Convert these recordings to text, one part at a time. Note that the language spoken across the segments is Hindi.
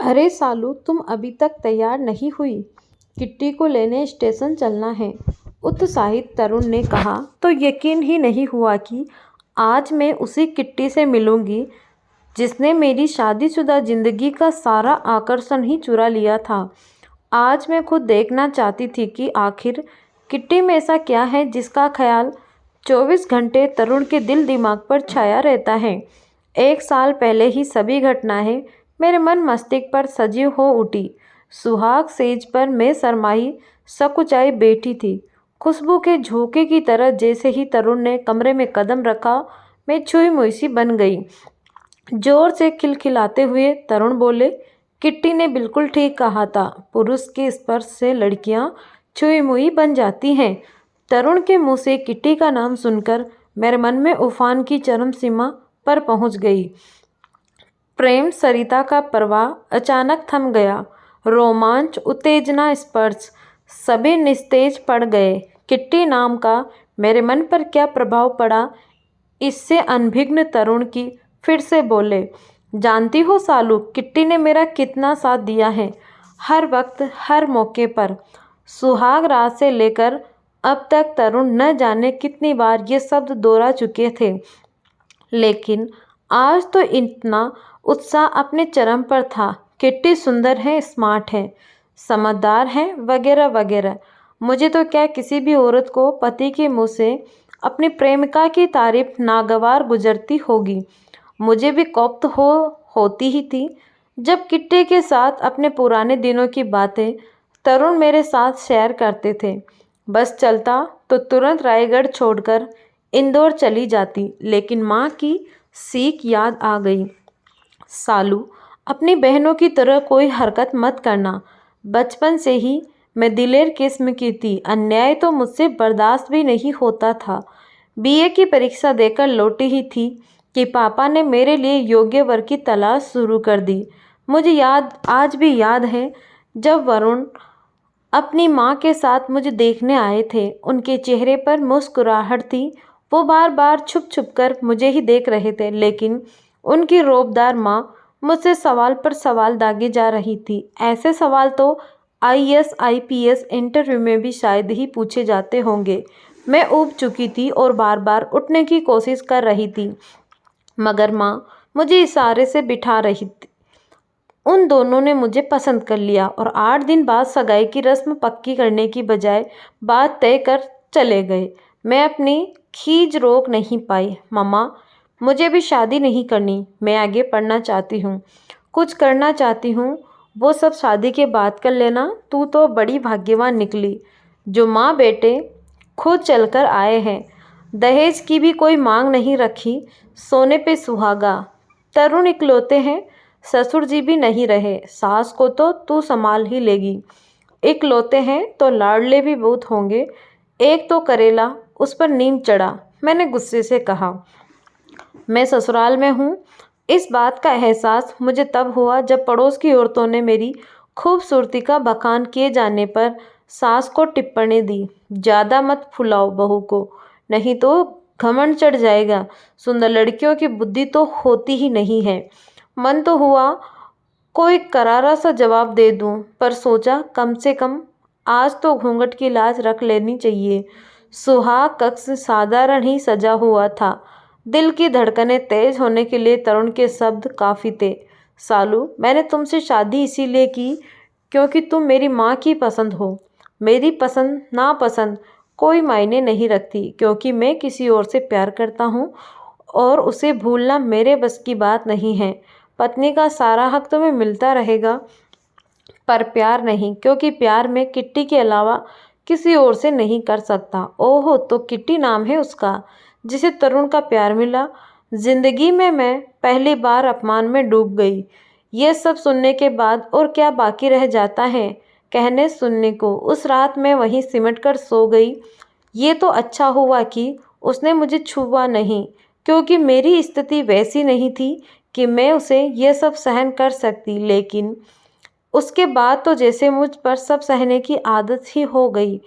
अरे सालू, तुम अभी तक तैयार नहीं हुई? किट्टी को लेने स्टेशन चलना है, उत्साहित तरुण ने कहा। तो यकीन ही नहीं हुआ कि आज मैं उसी किट्टी से मिलूंगी जिसने मेरी शादीशुदा जिंदगी का सारा आकर्षण ही चुरा लिया था। आज मैं खुद देखना चाहती थी कि आखिर किट्टी में ऐसा क्या है जिसका ख्याल 24 घंटे तरुण के दिल दिमाग पर छाया रहता है। 1 साल पहले ही सभी घटनाएं मेरे मन मस्तिष्क पर सजीव हो उठी। सुहाग सेज पर मैं शरमाई सकुचाई बैठी थी, खुशबू के झोंके की तरह। जैसे ही तरुण ने कमरे में कदम रखा, मैं छुई मुई सी बन गई। जोर से खिलखिलाते हुए तरुण बोले, किट्टी ने बिल्कुल ठीक कहा था, पुरुष के स्पर्श से लड़कियां छुई मुई बन जाती हैं। तरुण के मुंह से किट्टी का नाम सुनकर मेरे मन में उफान की चरम सीमा पर पहुंच गई। प्रेम सरिता का प्रवाह अचानक थम गया। रोमांच, उत्तेजना, स्पर्श सभी निस्तेज पड़ गए। किट्टी नाम का मेरे मन पर क्या प्रभाव पड़ा, इससे अनभिज्ञ तरुण की फिर से बोले, जानती हो सालू, किट्टी ने मेरा कितना साथ दिया है, हर वक्त हर मौके पर। सुहाग रात से लेकर अब तक तरुण न जाने कितनी बार ये शब्द दोहरा चुके थे, लेकिन आज तो इतना उत्साह अपने चरम पर था। किट्टी सुंदर है, स्मार्ट है, समझदार है, वगैरह वगैरह। मुझे तो क्या, किसी भी औरत को पति के मुंह से अपनी प्रेमिका की तारीफ नागवार गुजरती होगी। मुझे भी कौप्त होती ही थी जब किट्टी के साथ अपने पुराने दिनों की बातें तरुण मेरे साथ शेयर करते थे। बस चलता तो तुरंत रायगढ़ छोड़कर इंदौर चली जाती, लेकिन माँ की सीख याद आ गई, सालू, अपनी बहनों की तरह कोई हरकत मत करना। बचपन से ही मैं दिलेर किस्म की थी, अन्याय तो मुझसे बर्दाश्त भी नहीं होता था। बीए की परीक्षा देकर लौटी ही थी कि पापा ने मेरे लिए योग्य वर की तलाश शुरू कर दी। मुझे आज भी याद है जब वरुण अपनी माँ के साथ मुझे देखने आए थे। उनके चेहरे पर मुस्कुराहट थी। वो बार बार छुप छुप कर मुझे ही देख रहे थे, लेकिन उनकी रौबदार माँ मुझसे सवाल पर सवाल दागे जा रही थी। ऐसे सवाल तो आईएएस आईपीएस इंटरव्यू में भी शायद ही पूछे जाते होंगे। मैं ऊब चुकी थी और बार बार उठने की कोशिश कर रही थी, मगर माँ मुझे इशारे से बिठा रही थी। उन दोनों ने मुझे पसंद कर लिया और 8 दिन बाद सगाई की रस्म पक्की करने की बजाय बात तय कर चले गए। मैं अपनी खीज रोक नहीं पाई। मम्मा, मुझे भी शादी नहीं करनी, मैं आगे पढ़ना चाहती हूँ, कुछ करना चाहती हूँ। वो सब शादी के बाद कर लेना, तू तो बड़ी भाग्यवान निकली जो माँ बेटे खुद चलकर आए हैं। दहेज की भी कोई मांग नहीं रखी, सोने पे सुहागा। तरुण इकलौते हैं, ससुर जी भी नहीं रहे, सास को तो तू संभाल ही लेगी। इकलौते हैं तो लाडले भी बहुत होंगे। एक तो करेला, उस पर नीम चढ़ा, मैंने गुस्से से कहा। मैं ससुराल में हूँ। इस बात का एहसास मुझे तब हुआ जब पड़ोस की औरतों ने मेरी खूबसूरती का बखान किए जाने पर सास को टिप्पणी दी, ज़्यादा मत फुलाओ बहू को, नहीं तो घमंड चढ़ जाएगा। सुंदर लड़कियों की बुद्धि तो होती ही नहीं है। मन तो हुआ कोई करारा सा जवाब दे दूं, पर सोचा कम से कम आज तो घूंघट की लाज रख लेनी चाहिए। सुहाग कक्ष साधारण ही सजा हुआ था। दिल की धड़कनें तेज होने के लिए तरुण के शब्द काफ़ी थे। सालू, मैंने तुमसे शादी इसीलिए की क्योंकि तुम मेरी माँ की पसंद हो। मेरी पसंद नापसंद कोई मायने नहीं रखती, क्योंकि मैं किसी और से प्यार करता हूँ और उसे भूलना मेरे बस की बात नहीं है। पत्नी का सारा हक तुम्हें मिलता रहेगा, पर प्यार नहीं, क्योंकि प्यार मैं किट्टी के अलावा किसी और से नहीं कर सकता। ओहो, तो किट्टी नाम है उसका जिसे तरुण का प्यार मिला। जिंदगी में मैं पहली बार अपमान में डूब गई। ये सब सुनने के बाद और क्या बाकी रह जाता है कहने सुनने को। उस रात मैं वहीं सिमट कर सो गई। ये तो अच्छा हुआ कि उसने मुझे छुआ नहीं, क्योंकि मेरी स्थिति वैसी नहीं थी कि मैं उसे ये सब सहन कर सकती। लेकिन उसके बाद तो जैसे मुझ पर सब सहने की आदत ही हो गई।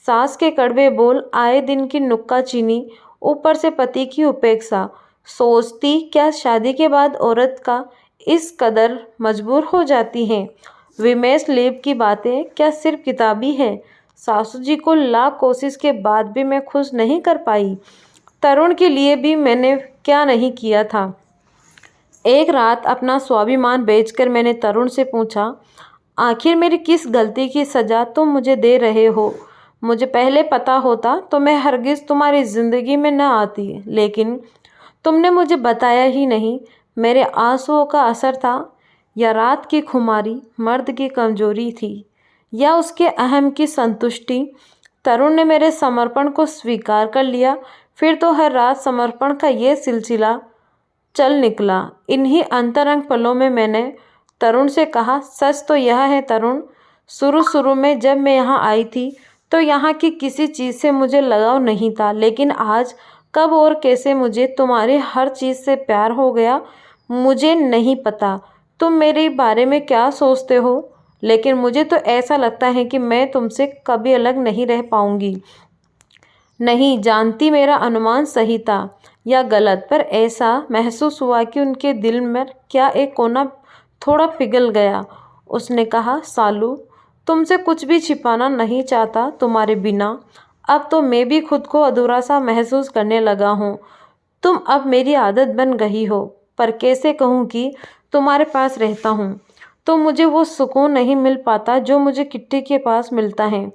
सास के कड़वे बोल, आए दिन की नुक्काचीनी, ऊपर से पति की उपेक्षा। सोचती क्या शादी के बाद औरत का इस कदर मजबूर हो जाती हैं। विमेश लेब की बातें क्या सिर्फ किताबी है? सासू जी को लाख कोशिश के बाद भी मैं खुश नहीं कर पाई। तरुण के लिए भी मैंने क्या नहीं किया था। एक रात अपना स्वाभिमान बेचकर मैंने तरुण से पूछा, आखिर मेरी किस गलती की सज़ा तुम मुझे दे रहे हो? मुझे पहले पता होता तो मैं हरगिज़ तुम्हारी ज़िंदगी में न आती, लेकिन तुमने मुझे बताया ही नहीं। मेरे आंसुओं का असर था, या रात की खुमारी मर्द की कमजोरी थी, या उसके अहम की संतुष्टि? तरुण ने मेरे समर्पण को स्वीकार कर लिया। फिर तो हर रात समर्पण का ये सिलसिला चल निकला। इन्हीं अंतरंग पलों में मैंने तरुण से कहा, सच तो यह है तरुण, शुरू शुरू में जब मैं यहाँ आई थी तो यहाँ की किसी चीज़ से मुझे लगाव नहीं था, लेकिन आज कब और कैसे मुझे तुम्हारी हर चीज़ से प्यार हो गया मुझे नहीं पता। तुम मेरे बारे में क्या सोचते हो, लेकिन मुझे तो ऐसा लगता है कि मैं तुमसे कभी अलग नहीं रह पाऊंगी। नहीं जानती मेरा अनुमान सही था या गलत, पर ऐसा महसूस हुआ कि उनके दिल में क्या एक कोना थोड़ा पिघल गया। उसने कहा, सालू, तुमसे कुछ भी छिपाना नहीं चाहता। तुम्हारे बिना अब तो मैं भी खुद को अधूरा सा महसूस करने लगा हूँ। तुम अब मेरी आदत बन गई हो, पर कैसे कहूँ कि तुम्हारे पास रहता हूँ तो मुझे वो सुकून नहीं मिल पाता जो मुझे किट्टी के पास मिलता है।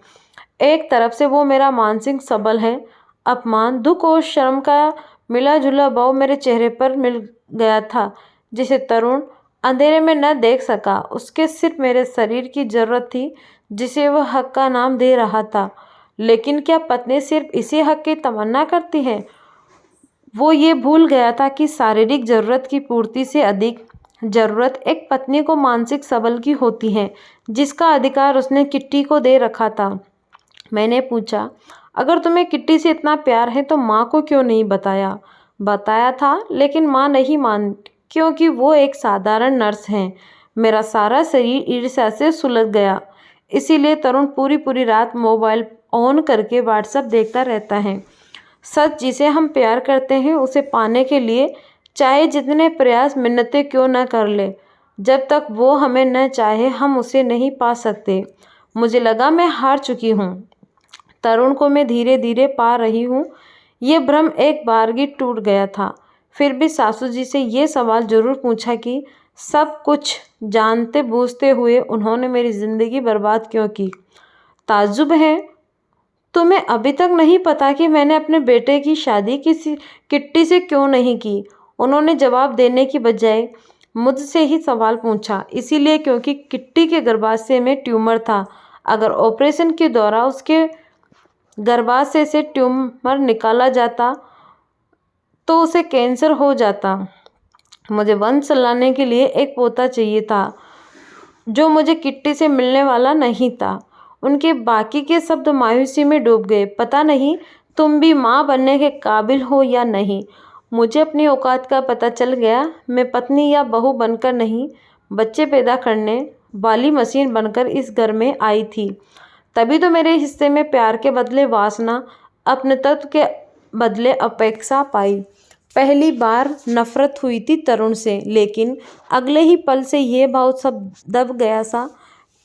एक तरफ से वो मेरा मानसिक सबल है। अपमान, दुख और शर्म का मिला जुला भाव मेरे चेहरे पर मिल गया था, जिसे तरुण अंधेरे में न देख सका। उसके सिर्फ मेरे शरीर की जरूरत थी, जिसे वह हक का नाम दे रहा था। लेकिन क्या पत्नी सिर्फ इसी हक की तमन्ना करती है? वो ये भूल गया था कि शारीरिक जरूरत की पूर्ति से अधिक जरूरत एक पत्नी को मानसिक सबल की होती है, जिसका अधिकार उसने किट्टी को दे रखा था। मैंने पूछा, अगर तुम्हें किट्टी से इतना प्यार है तो माँ को क्यों नहीं बताया? बताया था, लेकिन माँ नहीं मान, क्योंकि वो एक साधारण नर्स हैं। मेरा सारा शरीर ईर्ष्या से सुलग गया। इसीलिए तरुण पूरी पूरी रात मोबाइल ऑन करके व्हाट्सएप देखता रहता है। सच जिसे हम प्यार करते हैं उसे पाने के लिए चाहे जितने प्रयास मिन्नतें क्यों न कर ले, जब तक वो हमें न चाहे हम उसे नहीं पा सकते। मुझे लगा मैं हार चुकी हूँ। तरुण को मैं धीरे धीरे पा रही हूँ, ये भ्रम एक बारगी टूट गया था। फिर भी सासू जी से ये सवाल जरूर पूछा कि सब कुछ जानते बूझते हुए उन्होंने मेरी ज़िंदगी बर्बाद क्यों की। ताज्जुब है, तुम्हें अभी तक नहीं पता कि मैंने अपने बेटे की शादी किसी किट्टी से क्यों नहीं की? उन्होंने जवाब देने की बजाय मुझसे ही सवाल पूछा। इसीलिए क्योंकि किट्टी के गर्भाशय में ट्यूमर था। अगर ऑपरेशन के दौरान उसके गर्भाशय से ट्यूमर निकाला जाता तो उसे कैंसर हो जाता। मुझे वंश चलाने के लिए एक पोता चाहिए था, जो मुझे किट्टी से मिलने वाला नहीं था। उनके बाकी के शब्द मायूसी में डूब गए। पता नहीं तुम भी माँ बनने के काबिल हो या नहीं। मुझे अपनी औकात का पता चल गया। मैं पत्नी या बहू बनकर नहीं, बच्चे पैदा करने वाली मशीन बनकर इस घर में आई थी। तभी तो मेरे हिस्से में प्यार के बदले वासना, अपने तत्व के बदले अपेक्षा पाई। पहली बार नफरत हुई थी तरुण से, लेकिन अगले ही पल से ये भाव सब दब गया सा।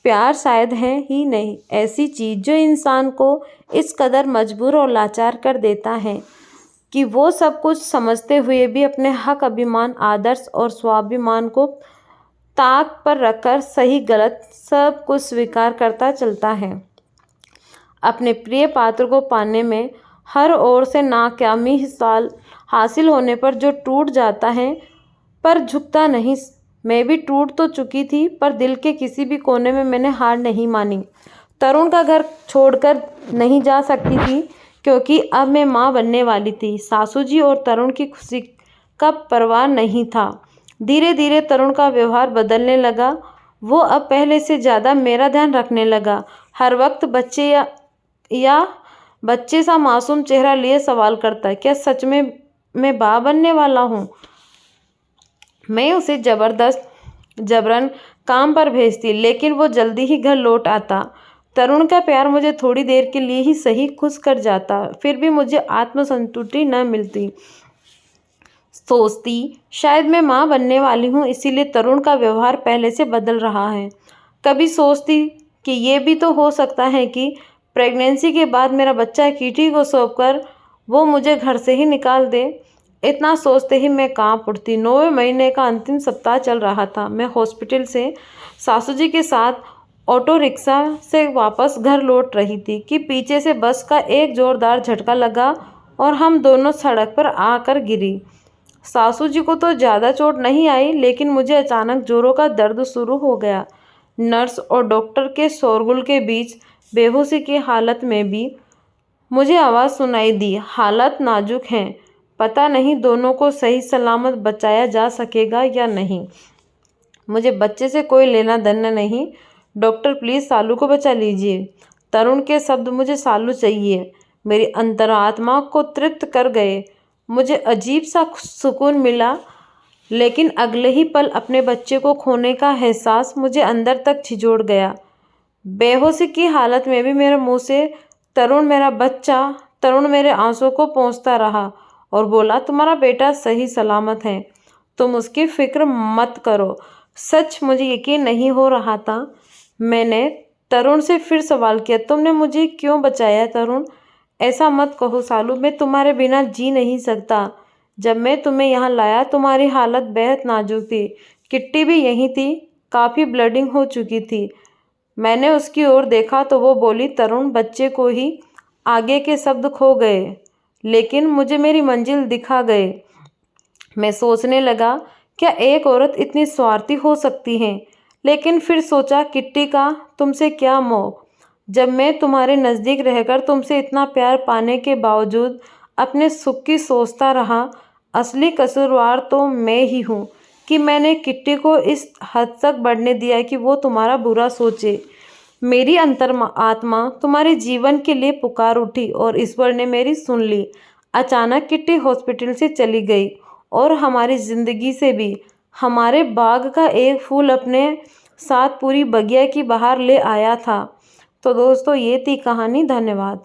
प्यार शायद है ही नहीं ऐसी चीज़ जो इंसान को इस कदर मजबूर और लाचार कर देता है कि वो सब कुछ समझते हुए भी अपने हक, अभिमान, आदर्श और स्वाभिमान को ताक पर रखकर सही गलत सब कुछ स्वीकार करता चलता है। अपने प्रिय पात्र को पाने में हर ओर से नाकामी हासिल होने पर जो टूट जाता है पर झुकता नहीं। मैं भी टूट तो चुकी थी, पर दिल के किसी भी कोने में मैंने हार नहीं मानी। तरुण का घर छोड़कर नहीं जा सकती थी, क्योंकि अब मैं माँ बनने वाली थी। सासू जी और तरुण की खुशी का परवाह नहीं था। धीरे धीरे तरुण का व्यवहार बदलने लगा। वो अब पहले से ज़्यादा मेरा ध्यान रखने लगा। हर वक्त बच्चे सा मासूम चेहरा लिए सवाल करता, क्या सच में मैं बाप बनने वाला हूँ? मैं उसे जबरन काम पर भेजती, लेकिन वो जल्दी ही घर लौट आता। तरुण का प्यार मुझे थोड़ी देर के लिए ही सही खुश कर जाता, फिर भी मुझे आत्मसंतुष्टि न मिलती। सोचती शायद मैं माँ बनने वाली हूँ, इसीलिए तरुण का व्यवहार पहले से बदल रहा है। कभी सोचती कि ये भी तो हो सकता है कि प्रेगनेंसी के बाद मेरा बच्चा किटी को सौंपकर वो मुझे घर से ही निकाल दे। इतना सोचते ही मैं कांप उठती। 9वें महीने का अंतिम सप्ताह चल रहा था। मैं हॉस्पिटल से सासू जी के साथ ऑटो रिक्शा से वापस घर लौट रही थी कि पीछे से बस का एक जोरदार झटका लगा और हम दोनों सड़क पर आकर गिरी। सासू जी को तो ज़्यादा चोट नहीं आई, लेकिन मुझे अचानक जोरों का दर्द शुरू हो गया। नर्स और डॉक्टर के शोरगुल के बीच बेहोशी की हालत में भी मुझे आवाज़ सुनाई दी, हालत नाजुक है, पता नहीं दोनों को सही सलामत बचाया जा सकेगा या नहीं। मुझे बच्चे से कोई लेना देना नहीं। डॉक्टर प्लीज़ सालू को बचा लीजिए। तरुण के शब्द मुझे सालू चाहिए मेरी अंतरात्मा को तृप्त कर गए। मुझे अजीब सा सुकून मिला, लेकिन अगले ही पल अपने बच्चे को खोने का एहसास मुझे अंदर तक झिझोड़ गया। बेहोशी की हालत में भी मेरे मुंह से तरुण मेरा बच्चा, तरुण मेरे आंसू को पोंछता रहा और बोला, तुम्हारा बेटा सही सलामत है, तुम उसकी फिक्र मत करो। सच मुझे यकीन नहीं हो रहा था। मैंने तरुण से फिर सवाल किया, तुमने मुझे क्यों बचाया तरुण? ऐसा मत कहो सालू, मैं तुम्हारे बिना जी नहीं सकता। जब मैं तुम्हें यहाँ लाया तुम्हारी हालत बेहद नाजुक थी। किट्टी भी यहीं थी, काफ़ी ब्लीडिंग हो चुकी थी। मैंने उसकी ओर देखा तो वो बोली, तरुण बच्चे को ही। आगे के शब्द खो गए, लेकिन मुझे मेरी मंजिल दिखा गए। मैं सोचने लगा, क्या एक औरत इतनी स्वार्थी हो सकती है? लेकिन फिर सोचा, किट्टी का तुमसे क्या मोह? जब मैं तुम्हारे नज़दीक रहकर तुमसे इतना प्यार पाने के बावजूद अपने सुख की सोचता रहा, असली कसूरवार तो मैं ही हूँ कि मैंने किट्टी को इस हद तक बढ़ने दिया कि वो तुम्हारा बुरा सोचे। मेरी आत्मा तुम्हारे जीवन के लिए पुकार उठी और ईश्वर ने मेरी सुन ली। अचानक किट्टी हॉस्पिटल से चली गई और हमारी ज़िंदगी से भी। हमारे बाग का एक फूल अपने साथ पूरी बगिया की बहार ले आया था। तो दोस्तों, ये थी कहानी। धन्यवाद।